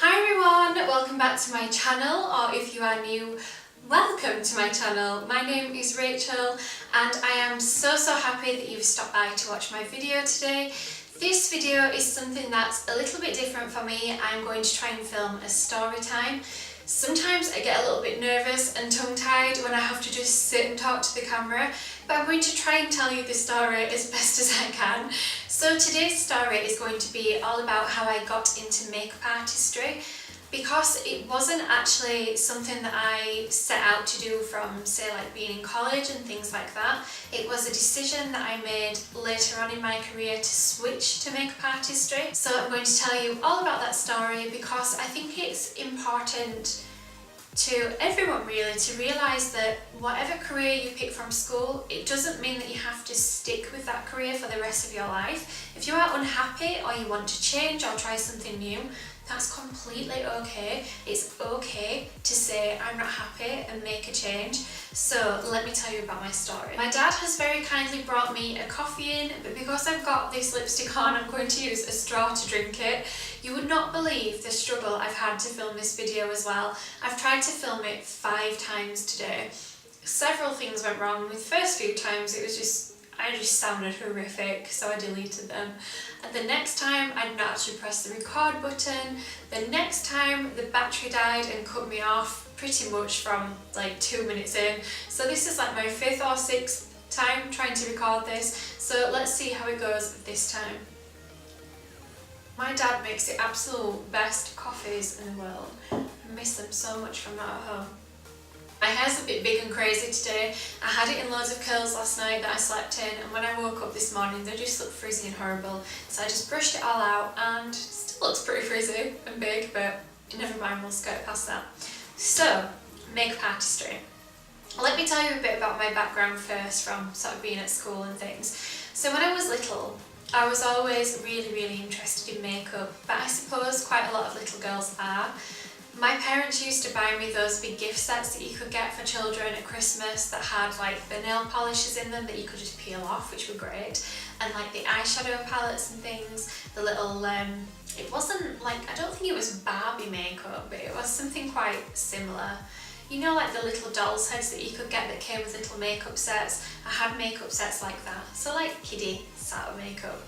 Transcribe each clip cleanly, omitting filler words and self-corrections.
Hi everyone, welcome back to my channel, or if you are new, welcome to my channel. My name is Rachel and I am so happy that you've stopped by to watch my video today. This video is something that's a little bit different for me. I'm going to try and film a story time. Sometimes I get a little bit nervous and tongue-tied when I have to just sit and talk to the camera, but I'm going to try and tell you the story as best as I can. So today's story is going to be all about how I got into makeup artistry, because it wasn't actually something that I set out to do from, say, like being in college and things like that. It was a decision that I made later on in my career to switch to makeup artistry. So I'm going to tell you all about that story because I think it's important to everyone really to realise that whatever career you pick from school, it doesn't mean that you have to stick with that career for the rest of your life. If you are unhappy or you want to change or try something new, that's completely okay. It's okay to say I'm not happy and make a change. So let me tell you about my story. My dad has very kindly brought me a coffee in, but because I've got this lipstick on, I'm going to use a straw to drink it. You would not believe the struggle I've had to film this video as well. I've tried to film it 5 times today. Several things went wrong. With the first few times I just sounded horrific, so I deleted them. And the next time I'd not actually pressed the record button. The next time the battery died and cut me off pretty much from like 2 minutes in. So this is like my 5th or 6th time trying to record this. So let's see how it goes this time. My dad makes the absolute best coffees in the world. I miss them so much from that at home. My hair's a bit big and crazy today. I had it in loads of curls last night that I slept in, and when I woke up this morning they just looked frizzy and horrible. So I just brushed it all out and it still looks pretty frizzy and big, but never mind, we'll skirt past that. So, makeup artistry. Let me tell you a bit about my background first from sort of being at school and things. So when I was little, I was always really interested in makeup, but I suppose quite a lot of little girls are. My parents used to buy me those big gift sets that you could get for children at Christmas that had like the nail polishes in them that you could just peel off, which were great, and like the eyeshadow palettes and things, the little, it wasn't like, I don't think it was Barbie makeup, but it was something quite similar. You know, like the little doll's heads that you could get that came with little makeup sets? I had makeup sets like that, so like kiddie sort of makeup.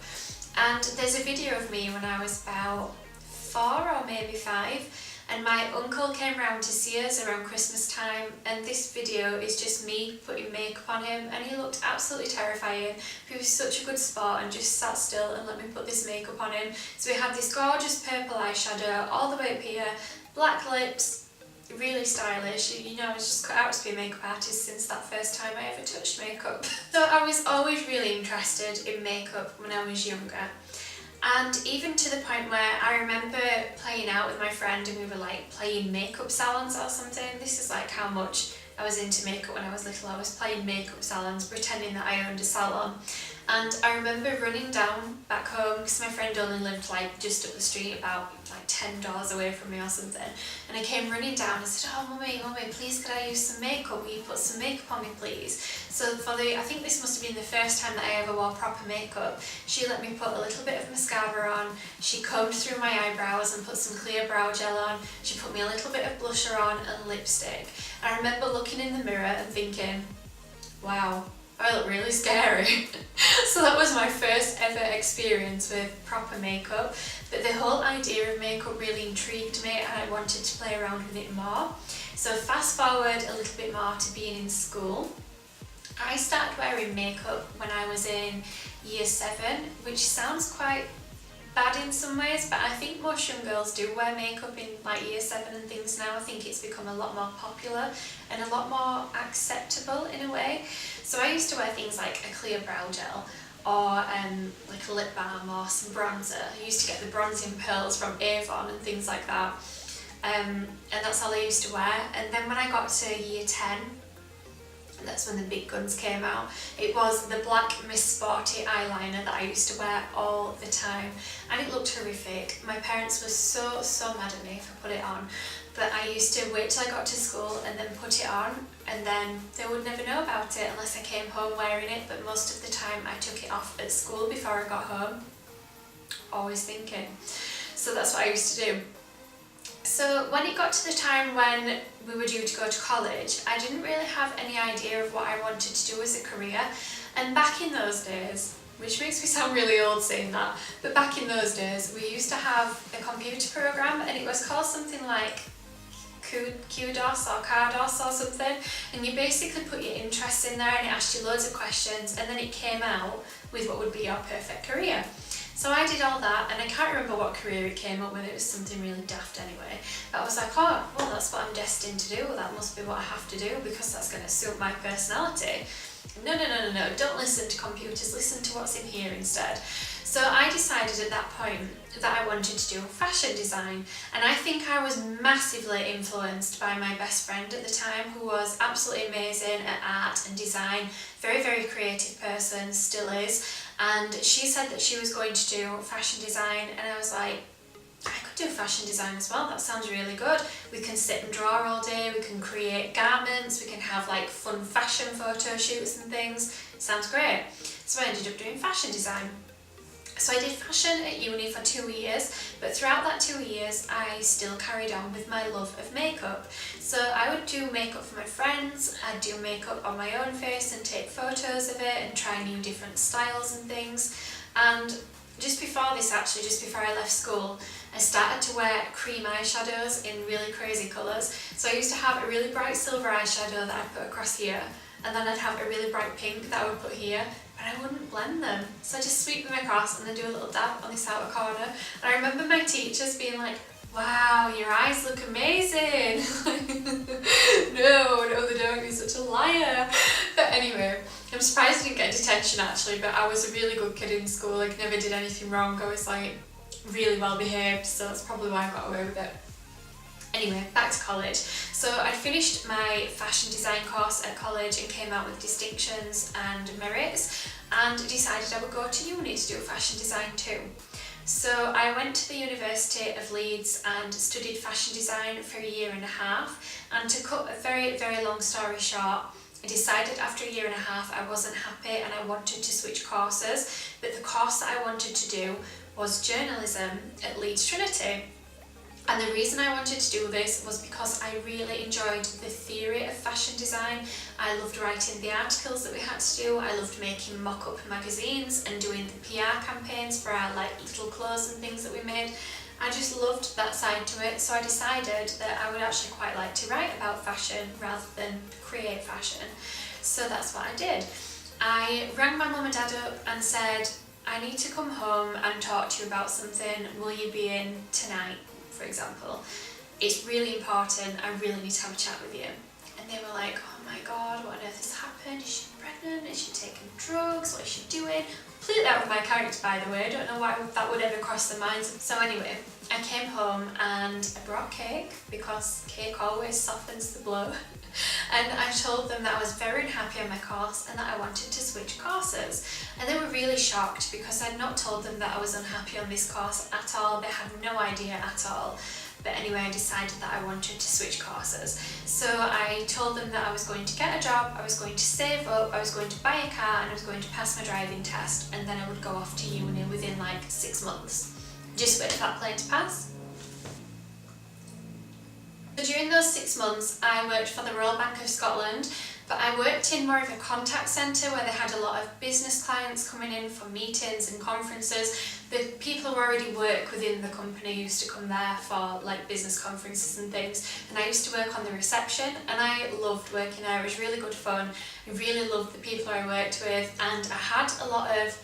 And there's a video of me when I was about 4 or maybe 5, and my uncle came round to see us around Christmas time, and this video is just me putting makeup on him, and he looked absolutely terrifying. He was such a good sport and just sat still and let me put this makeup on him. So we had this gorgeous purple eyeshadow all the way up here, black lips, really stylish. You know, I was just cut out to be a makeup artist since that first time I ever touched makeup. So I was always really interested in makeup when I was younger. And even to the point where I remember playing out with my friend and we were like playing makeup salons or something. This is like how much I was into makeup when I was little. I was playing makeup salons, pretending that I owned a salon. And I remember running down back home because my friend only lived like just up the street, about like 10 doors away from me or something. And I came running down and said, "Oh mummy, please could I use some makeup? Will you put some makeup on me please?" So I think this must have been the first time that I ever wore proper makeup. She let me put a little bit of mascara on. She combed through my eyebrows and put some clear brow gel on. She put me a little bit of blusher on and lipstick. I remember looking in the mirror and thinking, wow, I look really scary. So that was my first ever experience with proper makeup, but the whole idea of makeup really intrigued me and I wanted to play around with it more. So fast forward a little bit more to being in school. I started wearing makeup when I was in year 7, which sounds quite bad in some ways, but I think most young girls do wear makeup in like year 7 and things now. I think it's become a lot more popular and a lot more acceptable in a way. So I used to wear things like a clear brow gel or like a lip balm or some bronzer. I used to get the bronzing pearls from Avon and things like that, and that's all I used to wear. And then when I got to year 10, that's when the big guns came out. It was the black Miss Sporty eyeliner that I used to wear all the time, and it looked horrific. My parents were so mad at me if I put it on, but I used to wait till I got to school and then put it on, and then they would never know about it unless I came home wearing it. But most of the time I took it off at school before I got home, always thinking. So that's what I used to do. So when it got to the time when we were due to go to college, I didn't really have any idea of what I wanted to do as a career. And back in those days, which makes me sound really old saying that, but back in those days we used to have a computer program, and it was called something like QDOS or CARDOS or something, and you basically put your interests in there and it asked you loads of questions, and then it came out with what would be your perfect career. So I did all that, and I can't remember what career it came up with. It was something really daft anyway. But I was like, oh, well, that's what I'm destined to do. That must be what I have to do because that's going to suit my personality. No, don't listen to computers, listen to what's in here instead. So I decided at that point that I wanted to do fashion design, and I think I was massively influenced by my best friend at the time, who was absolutely amazing at art and design, very, very creative person, still is, and she said that she was going to do fashion design, and I was like, I could do fashion design as well, that sounds really good. We can sit and draw all day, we can create garments, we can have like fun fashion photo shoots and things, sounds great. So I ended up doing fashion design. So I did fashion at uni for 2 years, but throughout that 2 years I still carried on with my love of makeup. So I would do makeup for my friends, I'd do makeup on my own face and take photos of it and try new different styles and things. And just before this actually, just before I left school, I started to wear cream eyeshadows in really crazy colours. So I used to have a really bright silver eyeshadow that I'd put across here, and then I'd have a really bright pink that I would put here, but I wouldn't blend them. So I just sweep them across and then do a little dab on this outer corner. And I remember my teachers being like, wow, your eyes look amazing. No, they don't, you're such a liar. But anyway, I'm surprised I didn't get detention actually, but I was a really good kid in school, like never did anything wrong. I was like really well behaved, so that's probably why I got away with it. Anyway, back to college. So I finished my fashion design course at college and came out with distinctions and merits, and decided I would go to uni to do fashion design too. So I went to the University of Leeds and studied fashion design for 1.5 years, and to cut a very, very long story short, I decided after 1.5 years I wasn't happy and I wanted to switch courses, but the course that I wanted to do was journalism at Leeds Trinity. And the reason I wanted to do this was because I really enjoyed the theory of fashion design. I loved writing the articles that we had to do, I loved making mock-up magazines and doing the PR campaigns for our like little clothes and things that we made. I just loved that side to it, so I decided that I would actually quite like to write about fashion rather than create fashion. So that's what I did. I rang my mum and dad up and said, I need to come home and talk to you about something, will you be in tonight? For example, it's really important, I really need to have a chat with you. And they were like, oh my god, what on earth has happened? Is she pregnant? Is she taking drugs? What is she doing? Completely out of my character, by the way. I don't know why that would ever cross their minds. So anyway, I came home and I brought cake, because cake always softens the blow. And I told them that I was very unhappy on my course and that I wanted to switch courses. And they were really shocked because I'd not told them that I was unhappy on this course at all. They had no idea at all. But anyway, I decided that I wanted to switch courses. So I told them that I was going to get a job, I was going to save up, I was going to buy a car, and I was going to pass my driving test, and then I would go off to uni within like 6 months. Just wait for that plane to pass. So during those 6 months, I worked for the Royal Bank of Scotland, but I worked in more of a contact centre where they had a lot of business clients coming in for meetings and conferences. The people who already work within the company used to come there for like business conferences and things, and I used to work on the reception, and I loved working there. It was really good fun. I really loved the people I worked with, and I had a lot of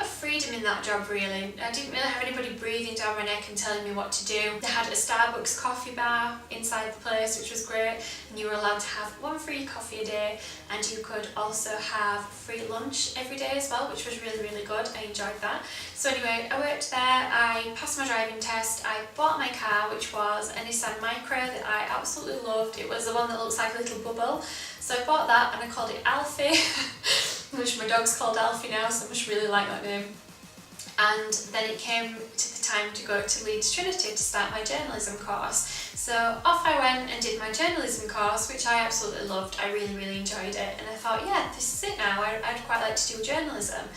freedom in that job really. I didn't really have anybody breathing down my neck and telling me what to do. They had a Starbucks coffee bar inside the place, which was great, and you were allowed to have 1 free coffee a day, and you could also have free lunch every day as well, which was really, really good. I enjoyed that. So anyway, I worked there, I passed my driving test, I bought my car, which was a Nissan Micra that I absolutely loved. It was the one that looks like a little bubble. So I bought that and I called it Alfie, which my dog's called Alfie now, so I must really like that name. And then it came to the time to go to Leeds Trinity to start my journalism course. So off I went and did my journalism course, which I absolutely loved. I really, really enjoyed it. And I thought, yeah, this is it now. I'd quite like to do journalism.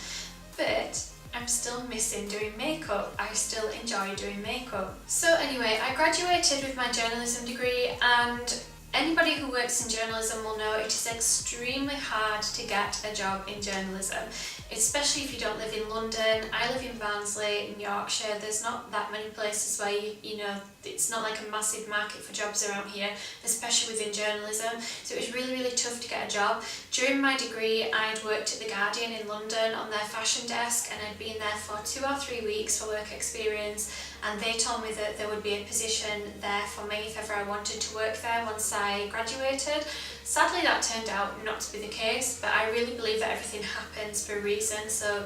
But I'm still missing doing makeup. I still enjoy doing makeup. So anyway, I graduated with my journalism degree, and anybody who works in journalism will know it is extremely hard to get a job in journalism, especially if you don't live in London. I live in Barnsley in Yorkshire. There's not that many places where you know, it's not like a massive market for jobs around here, especially within journalism. So it was really tough to get a job. During my degree, I'd worked at The Guardian in London on their fashion desk, and I'd been there for 2 or 3 weeks for work experience, and they told me that there would be a position there for me if ever I wanted to work there once I graduated. Sadly, that turned out not to be the case, but I really believe that everything happens for a reason. So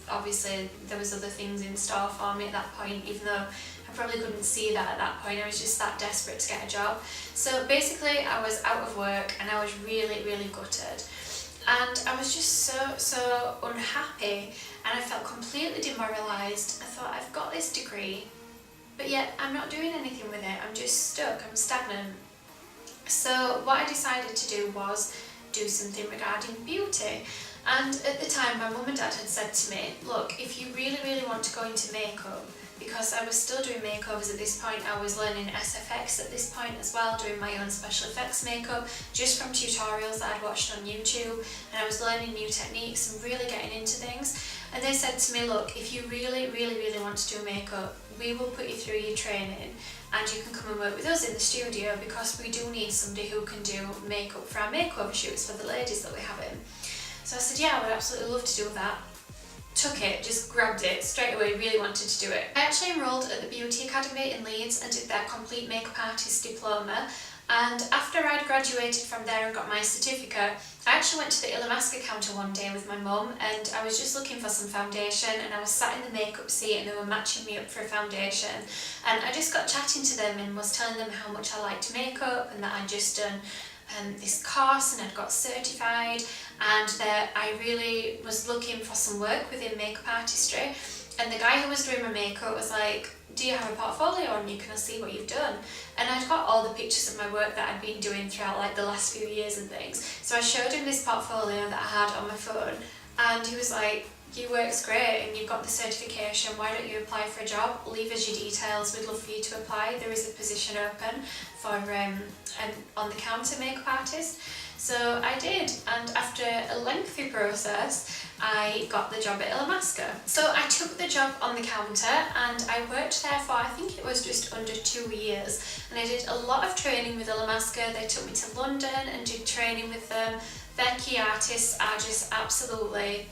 obviously there was other things in store for me at that point, even though I probably couldn't see that at that point. I was just that desperate to get a job. So basically I was out of work and I was really gutted. And I was just so unhappy, and I felt completely demoralised. I thought, I've got this degree, but yet I'm not doing anything with it. I'm just stuck, I'm stagnant. So what I decided to do was do something regarding beauty. And at the time, my mum and dad had said to me, look, if you really want to go into makeup, because I was still doing makeovers at this point, I was learning SFX at this point as well, doing my own special effects makeup, just from tutorials that I'd watched on YouTube, and I was learning new techniques and really getting into things. And they said to me, look, if you really want to do makeup, we will put you through your training, and you can come and work with us in the studio, because we do need somebody who can do makeup for our makeover shoots for the ladies that we have in. So I said, yeah, I would absolutely love to do that. Took it, just grabbed it straight away, really wanted to do it. I actually enrolled at the Beauty Academy in Leeds and did their complete makeup artist diploma. And after I'd graduated from there and got my certificate, I actually went to the Illamasqua counter one day with my mum, and I was just looking for some foundation, and I was sat in the makeup seat and they were matching me up for a foundation, and I just got chatting to them and was telling them how much I liked makeup and that I'd just done this course and I'd got certified, and that I really was looking for some work within makeup artistry. And the guy who was doing my makeup was like, do you have a portfolio on you? Can I see what you've done? And I'd got all the pictures of my work that I'd been doing throughout like the last few years and things. So I showed him this portfolio that I had on my phone, and he was like, your work's great and you've got the certification, why don't you apply for a job? Leave us your details, we'd love for you to apply. There is a position open for an on-the-counter makeup artist. So I did, and after a lengthy process, I got the job at Illamasqua. So I took the job on the counter, and I worked there for, I think it was just under 2 years, and I did a lot of training with Illamasqua. They took me to London and did training with them. Their key artists are just absolutely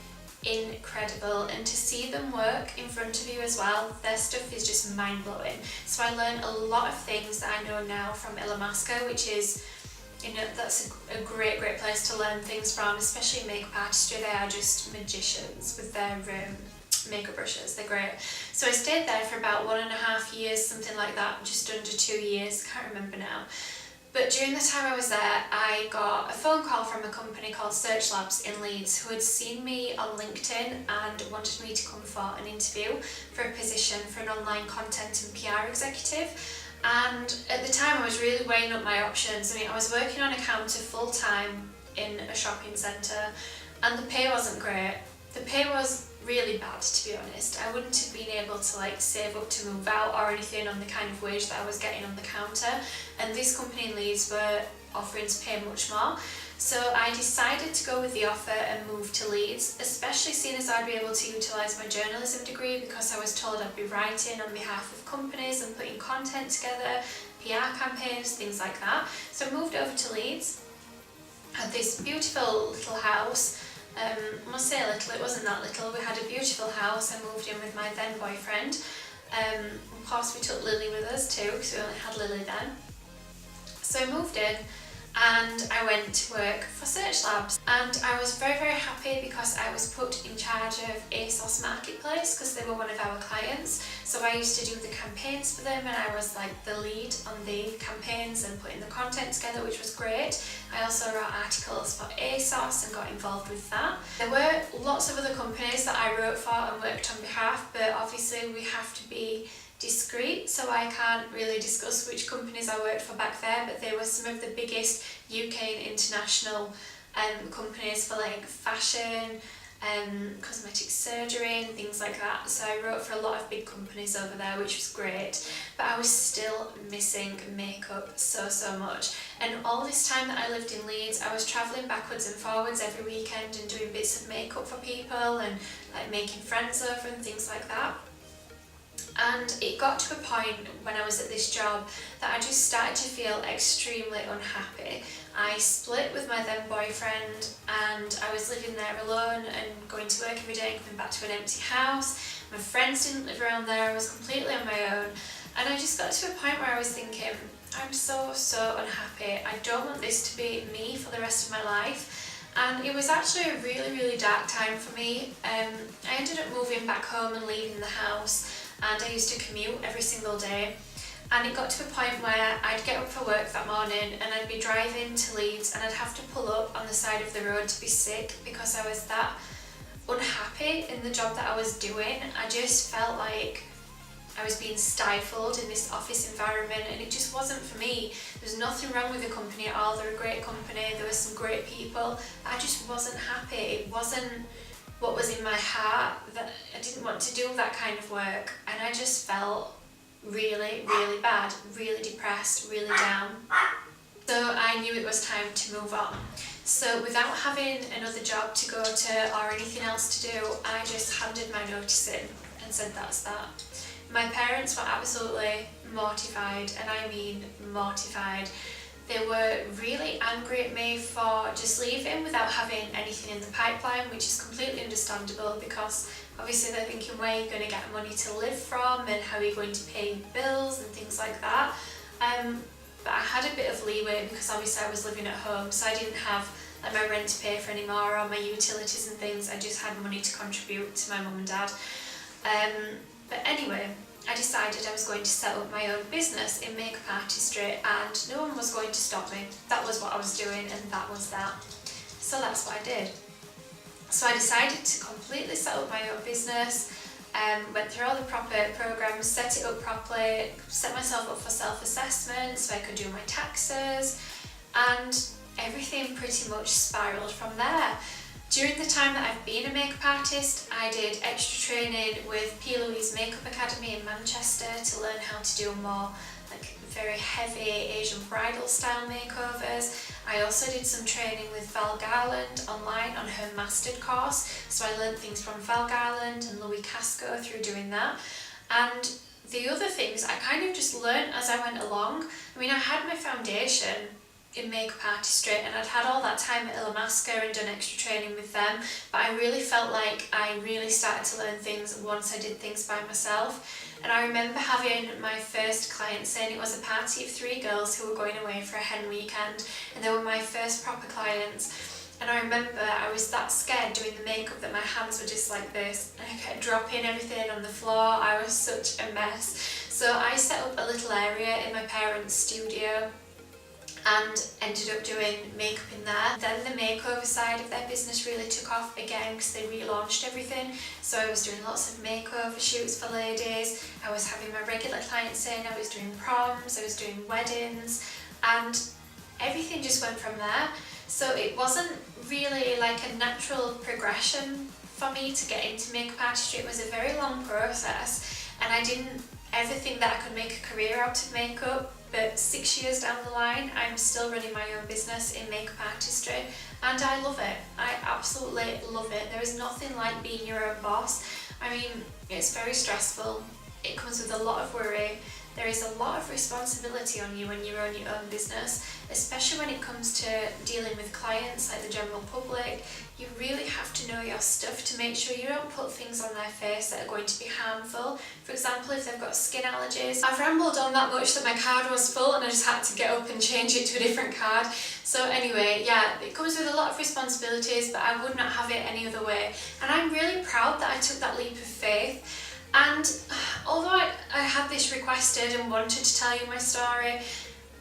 incredible, and to see them work in front of you as well, their stuff is just mind-blowing. So I learned a lot of things that I know now from Illamasqua, which is, you know, that's a great place to learn things from, especially in makeup artistry. They are just magicians with their makeup brushes, they're great. So I stayed there for about 1.5 years, something like that, just under 2 years, can't remember now. But during the time I was there, I got a phone call from a company called Search Labs in Leeds, who had seen me on LinkedIn and wanted me to come for an interview for a position for an online content and PR executive. And at the time I was really weighing up my options. I mean, I was working on a counter full-time in a shopping centre, and the pay wasn't great. The pay was really bad, to be honest. I wouldn't have been able to like save up to move out or anything on the kind of wage that I was getting on the counter, and this company in Leeds were offering to pay much more. So I decided to go with the offer and move to Leeds, especially seeing as I'd be able to utilise my journalism degree, because I was told I'd be writing on behalf of companies and putting content together, PR campaigns, things like that. So I moved over to Leeds, had this beautiful little house. I must say little, it wasn't that little. We had a beautiful house. I moved in with my then boyfriend. Of course we took Lily with us too, because we only had Lily then. So I moved in and I went to work for Search Labs, and I was very happy because I was put in charge of ASOS Marketplace, because they were one of our clients. So I used to do the campaigns for them, and I was like the lead on the campaigns and putting the content together, which was great. I also wrote articles for ASOS and got involved with that. There were lots of other companies that I wrote for and worked on behalf, but obviously we have to be discreet, so I can't really discuss which companies I worked for back there, but they were some of the biggest UK and international companies for like fashion cosmetic surgery and things like that. So I wrote for a lot of big companies over there, which was great, but I was still missing makeup so much. And all this time that I lived in Leeds, I was travelling backwards and forwards every weekend and doing bits of makeup for people and like making friends over and things like that. And it got to a point when I was at this job that I just started to feel extremely unhappy. I split with my then boyfriend and I was living there alone and going to work every day and coming back to an empty house. My friends didn't live around there, I was completely on my own. And I just got to a point where I was thinking, I'm so unhappy. I don't want this to be me for the rest of my life. And it was actually a really dark time for me. I ended up moving back home and leaving the house, and I used to commute every single day. And it got to a point where I'd get up for work that morning and I'd be driving to Leeds and I'd have to pull up on the side of the road to be sick because I was that unhappy in the job that I was doing. I just felt like I was being stifled in this office environment and it just wasn't for me. There was nothing wrong with the company at all. They're a great company, there were some great people. I just wasn't happy. It wasn't what was in my heart. That I didn't want to do that kind of work, and I just felt really bad, really depressed, really down. So I knew it was time to move on. So without having another job to go to or anything else to do, I just handed my notice in and said that's that. My parents were absolutely mortified, and I mean mortified. They were really angry at me for just leaving without having anything in the pipeline, which is completely understandable because obviously they're thinking where you're going to get money to live from and how you're going to pay bills and things like that. But I had a bit of leeway because obviously I was living at home, so I didn't have like my rent to pay for anymore or my utilities and things. I just had money to contribute to my mum and dad. But anyway, I decided I was going to set up my own business in makeup artistry and no one was going to stop me. That was what I was doing and that was that. So that's what I did. So I decided to completely set up my own business, went through all the proper programs, set it up properly, set myself up for self-assessment so I could do my taxes, and everything pretty much spiraled from there. During the time that I've been a makeup artist, I did extra training with P. Louise Makeup Academy in Manchester to learn how to do more like very heavy Asian bridal style makeovers. I also did some training with Val Garland online on her mastered course, so I learned things from Val Garland and Louis Casco through doing that. And the other things I kind of just learned as I went along. I mean, I had my foundation in makeup artistry and I'd had all that time at Illamasqua and done extra training with them, but I really felt like I really started to learn things once I did things by myself. And I remember having my first client saying it was a party of 3 girls who were going away for a hen weekend, and they were my first proper clients. And I remember I was that scared doing the makeup that my hands were just like this and I kept dropping everything on the floor. I was such a mess. So I set up a little area in my parents' studio and ended up doing makeup in there. Then the makeover side of their business really took off again because they relaunched everything. So I was doing lots of makeover shoots for ladies, I was having my regular clients in, I was doing proms, I was doing weddings, and everything just went from there. So it wasn't really like a natural progression for me to get into makeup artistry. It was a very long process and I didn't ever think that I could make a career out of makeup. But 6 years down the line, I'm still running my own business in makeup artistry and I love it. I absolutely love it. There is nothing like being your own boss. I mean, it's very stressful. It comes with a lot of worry. There is a lot of responsibility on you when you run your own business, especially when it comes to dealing with clients like the general public. You really have to know your stuff to make sure you don't put things on their face that are going to be harmful. For example, if they've got skin allergies. I've rambled on that much that my card was full and I just had to get up and change it to a different card. So anyway, yeah, it comes with a lot of responsibilities, but I would not have it any other way. And I'm really proud that I took that leap of faith. And although I had this requested and wanted to tell you my story,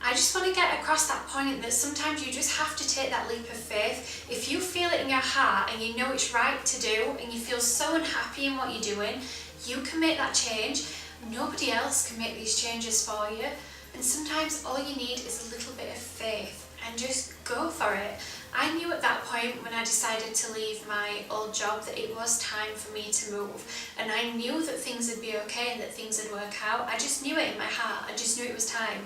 I just want to get across that point that sometimes you just have to take that leap of faith. If you feel it in your heart and you know it's right to do and you feel so unhappy in what you're doing, you can make that change. Nobody else can make these changes for you. And sometimes all you need is a little bit of faith and just go for it. I knew at that point when I decided to leave my old job that it was time for me to move, and I knew that things would be okay and that things would work out. I just knew it in my heart. I just knew it was time.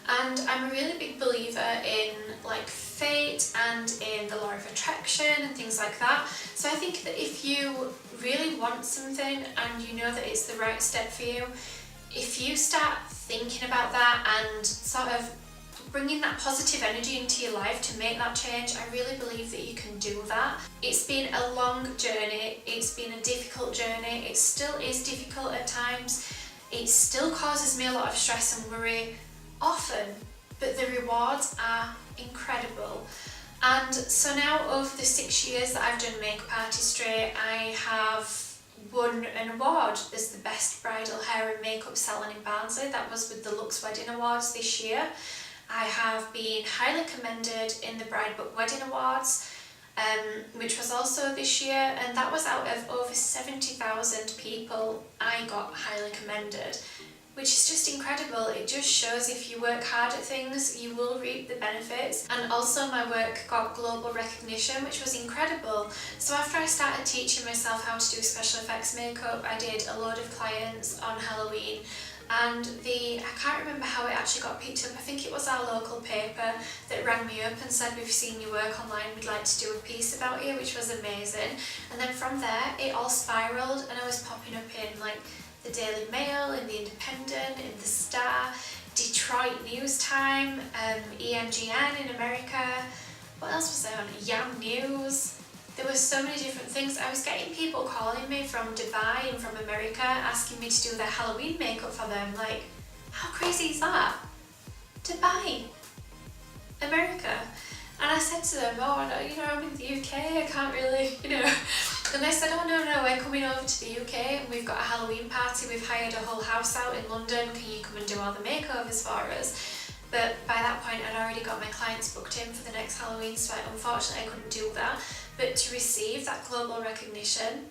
And I'm a really big believer in like fate and in the law of attraction and things like that. So I think that if you really want something and you know that it's the right step for you, if you start thinking about that and sort of bringing that positive energy into your life to make that change, I really believe that you can do that. It's been a long journey, it's been a difficult journey, it still is difficult at times, it still causes me a lot of stress and worry often, but the rewards are incredible. And so now over the 6 years that I've done Makeup Artistry, I have won an award as the best bridal hair and makeup salon in Barnsley. That was with the Lux Wedding Awards this year. I have been highly commended in the Bride Book Wedding Awards, which was also this year, and that was out of over 70,000 people I got highly commended, which is just incredible. It just shows if you work hard at things, you will reap the benefits. And also my work got global recognition, which was incredible. So after I started teaching myself how to do special effects makeup, I did a load of clients on Halloween, and I can't remember how it actually got picked up. I think it was our local paper that rang me up and said, we've seen your work online, we'd like to do a piece about you, which was amazing. And then from there it all spiraled, and I was popping up in like the Daily Mail, in the Independent, in the Star, Detroit News Time, EMGN in America. What else was there on? Yam News. There were so many different things. I was getting people calling me from Dubai and from America asking me to do their Halloween makeup for them. Like, how crazy is that? Dubai, America. And I said to them, oh no, you know, I'm in the UK, I can't really, you know. And they said, oh no, we're coming over to the UK and we've got a Halloween party, we've hired a whole house out in London, can you come and do all the makeovers for us? But by that point I'd already got my clients booked in for the next Halloween, so unfortunately I couldn't do that. But to receive that global recognition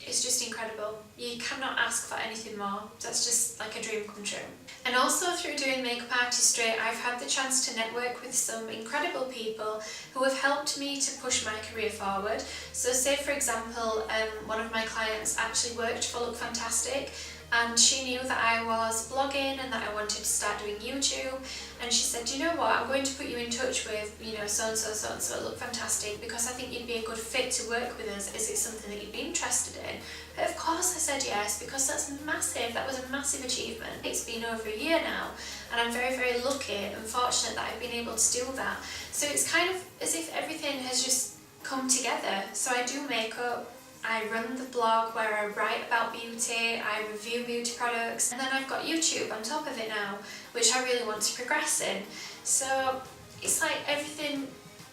is just incredible. You cannot ask for anything more. That's just like a dream come true. And also through doing Makeup Artistry, I've had the chance to network with some incredible people who have helped me to push my career forward. So say for example, one of my clients actually worked for Look Fantastic, and she knew that I was blogging and that I wanted to start doing YouTube, and she said, you know what, I'm going to put you in touch with, you know, so and so Look Fantastic, because I think you'd be a good fit to work with us. Is it something that you'd be interested in? But of course I said yes, because that's massive. That was a massive achievement. It's been over a year now, and I'm very, very lucky and fortunate that I've been able to do that. So it's kind of as if everything has just come together. So I do makeup, I run the blog where I write about beauty, I review beauty products, and then I've got YouTube on top of it now, which I really want to progress in. So it's like everything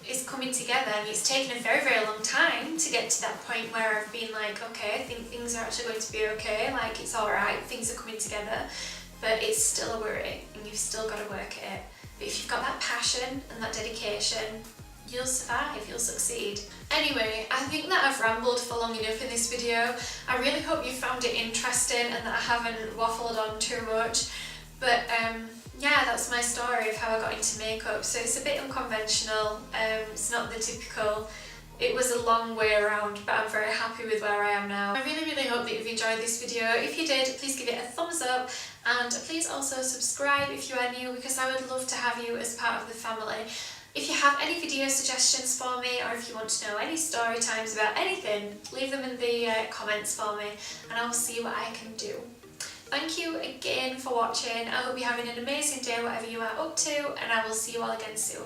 is coming together, and it's taken a very, very long time to get to that point where I've been like, okay, I think things are actually going to be okay, like it's alright, things are coming together, but it's still a worry, and you've still got to work at it. But if you've got that passion and that dedication, you'll survive, you'll succeed. Anyway, I think that I've rambled for long enough in this video. I really hope you found it interesting and that I haven't waffled on too much. But yeah, that's my story of how I got into makeup. So it's a bit unconventional, it's not the typical. It was a long way around, but I'm very happy with where I am now. I really, really hope that you've enjoyed this video. If you did, please give it a thumbs up, and please also subscribe if you are new, because I would love to have you as part of the family. If you have any video suggestions for me, or if you want to know any story times about anything, leave them in the comments for me, and I will see what I can do. Thank you again for watching. I hope you're having an amazing day whatever you are up to, and I will see you all again soon.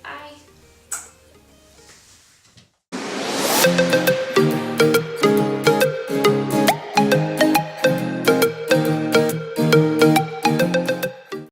Bye!